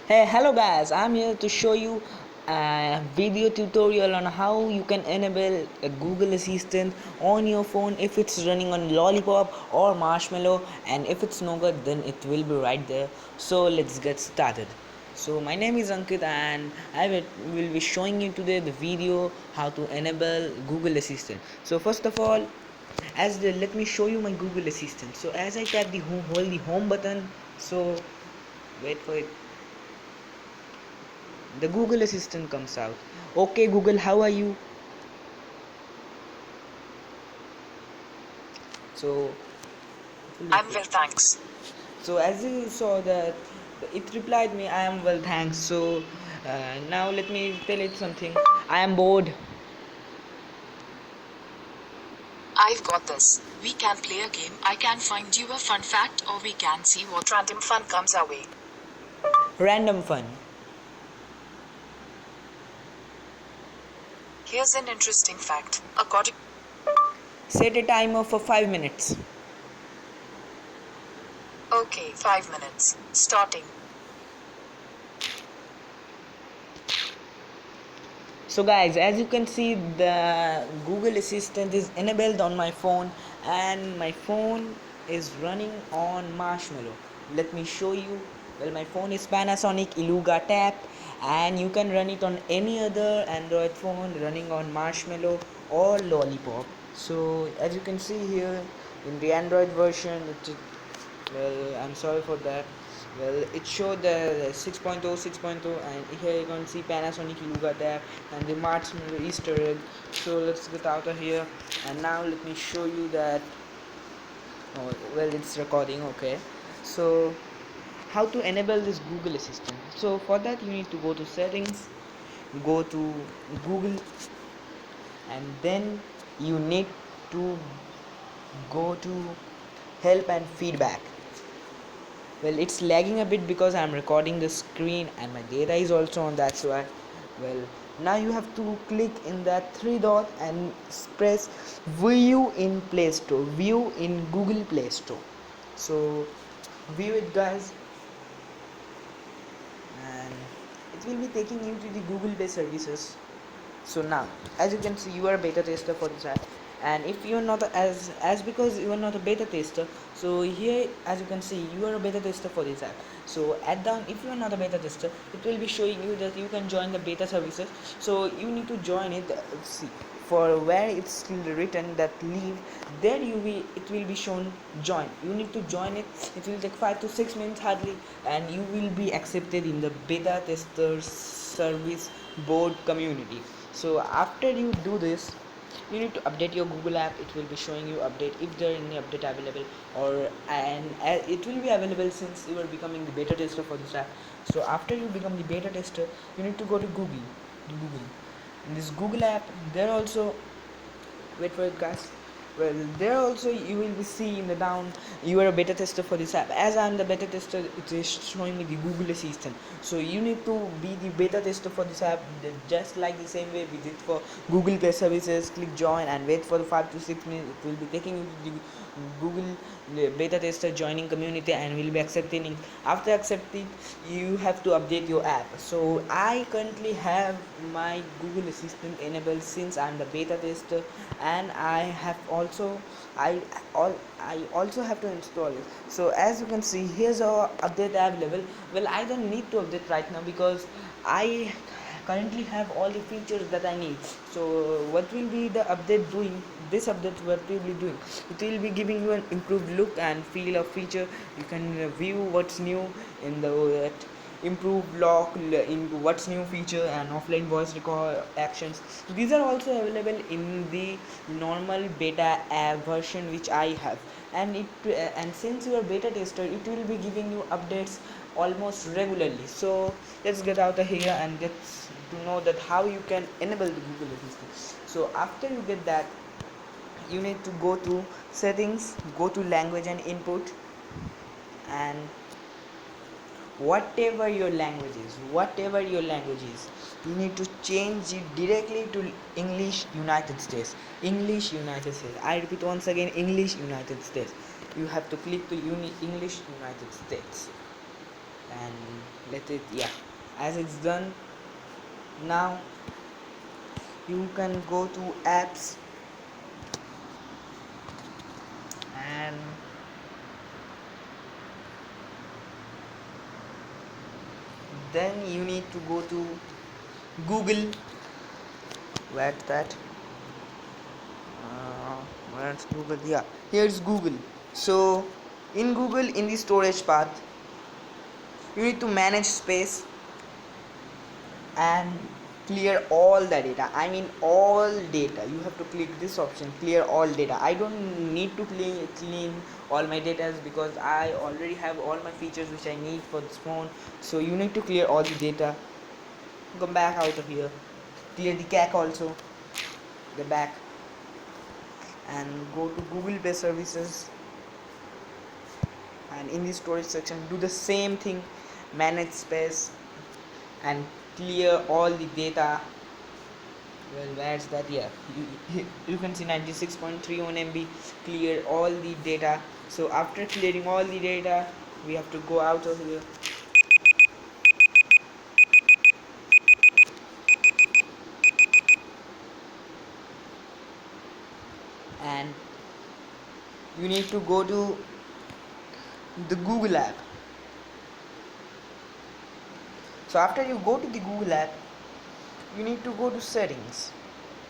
Hey, hello guys, I'm here to show you a video tutorial on how you can enable a Google Assistant on your phone if it's running on Lollipop or Marshmallow, and if it's no good then it will be right there. So let's get started. So my name is Ankit and will be showing you today the video how to enable Google Assistant. So first of all, let me show you my Google Assistant. So as I tap hold the home button, so wait for it, the Google Assistant comes out. Okay Google, how are you? So I'm well, thanks. so as you saw that it replied me, I am well thanks. So now let me tell it something. I am bored. I've got this. We can play a game. I can find you a fun fact, or we can see what random fun comes our way. Random fun. Here's an interesting fact. According Set a timer for 5 minutes. Okay, 5 minutes. Starting. So guys, as you can see, the Google Assistant is enabled on my phone and my phone is running on Marshmallow. Let me show you. Well, my phone is Panasonic Iluga Tap and you can run it on any other Android phone running on Marshmallow or Lollipop. So as you can see here in the Android version, well, I'm sorry for that. Well, it showed the 6.0, 6.0, and here you can see Panasonic Iluga tab and the Marshmallow Easter egg. So let's get out of here, and now let me show you that. Oh, well, it's recording. Okay, so how to enable this Google Assistant? So for that you need to go to settings, go to Google, and then you need to go to help and feedback. Well, it's lagging a bit because I'm recording the screen and my data is also on that, so well, now you have to click in that three dot and press view in Play Store, view in Google Play Store. So view it guys, and it will be taking you to the Google Play services. So now as you can see, you are a beta tester for this app, and if you're not as because you are not a beta tester, so here as you can see you are a beta tester for this app. So at down, if you are not a beta tester, it will be showing you that you can join the beta services. So you need to join it. See, for where it's still written that leave, there it will be shown join. You need to join it. It will take 5 to 6 minutes hardly, and you will be accepted in the beta testers service board community. So after you do this, you need to update your Google app. It will be showing you update if there is any update available, or and it will be available since you are becoming the beta tester for this app. So after you become the beta tester, you need to go to Google. In this Google app, there also, wait for it guys, well, there also you will be see in the down, you are a beta tester for this app. As I'm the beta tester, it is showing me the Google Assistant. So you need to be the beta tester for this app, just like the same way we did for Google Play services. Click join and wait for the 5 to 6 minutes. It will be taking you to the Google beta tester joining community and will be accepting. After accepting, you have to update your app. So I currently have my Google Assistant enabled since I'm the beta tester, and I also have to install it. So as you can see, here's our update available. Well, I don't need to update right now because I currently have all the features that I need. So what will be the update doing? This update, what will be doing, it will be giving you an improved look and feel of feature. You can view what's new in the improved lock, in what's new feature, and offline voice record actions. These are also available in the normal beta app version which I have, and and since you are beta tester, it will be giving you updates almost regularly. So let's get out of here and get to know that how you can enable the Google Assistant. So after you get that, you need to go to settings, go to language and input, and whatever your language is, you need to change it directly to English United States. English United States, I repeat once again, English United States. You have to click to English United States, and let it, yeah, as it's done. Now you can go to apps and then you need to go to Google. Where's that? Where's Google? Yeah, here's Google. So in Google, in the storage path, you need to manage space and clear all the data. I mean all data. You have to click this option, clear all data. I don't need to clean all my data because I already have all my features which I need for this phone. So you need to clear all the data. Come back out of here, clear the CAC also, the back, and go to Google Play Services, and in the storage section do the same thing, manage space and clear all the data. Well, where's that? Yeah, you can see 96.31 MB, clear all the data. So after clearing all the data, we have to go out of here and you need to go to the Google app. So after you go to the Google app, you need to go to settings.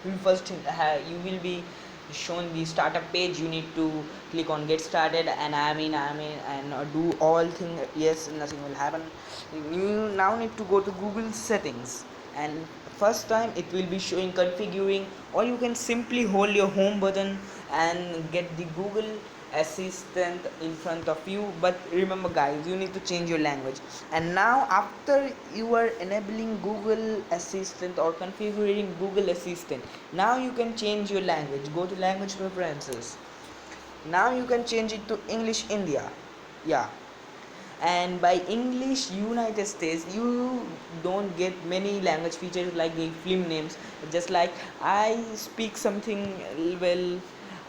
You will first you will be shown the startup page. You need to click on get started and and do all thing. Yes, nothing will happen. You now need to go to Google settings, and first time it will be showing configuring, or you can simply hold your home button and get the Google Assistant in front of you. But remember guys, you need to change your language. And now after you are enabling Google Assistant or configuring Google Assistant, now you can change your language. Go to language preferences. Now you can change it to English India. Yeah, and by English United States you don't get many language features like the film names. Just like I speak something, well,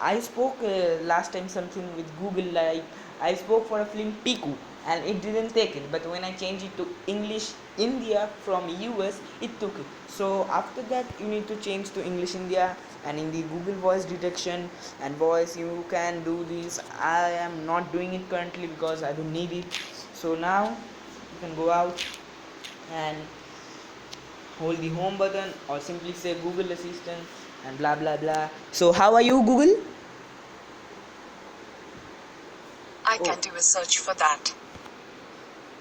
I spoke last time something with Google, like I spoke for a film Piku and it didn't take it, but when I changed it to English India from US it took it. So after that you need to change to English India, and in the Google voice detection and voice you can do this. I am not doing it currently because I don't need it. So now you can go out and hold the home button or simply say Google Assistant and blah blah blah. So how are you, Google? I Oh, can do a search for that.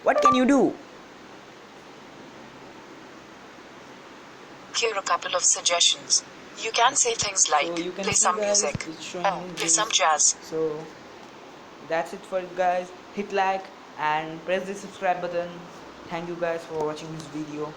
what can you do? Here are a couple of suggestions. You can say things like, So you can play see some guys, music, it's showing or me play this. some jazz. So that's it for it guys. Hit like and press the subscribe button. Thank you guys for watching this video.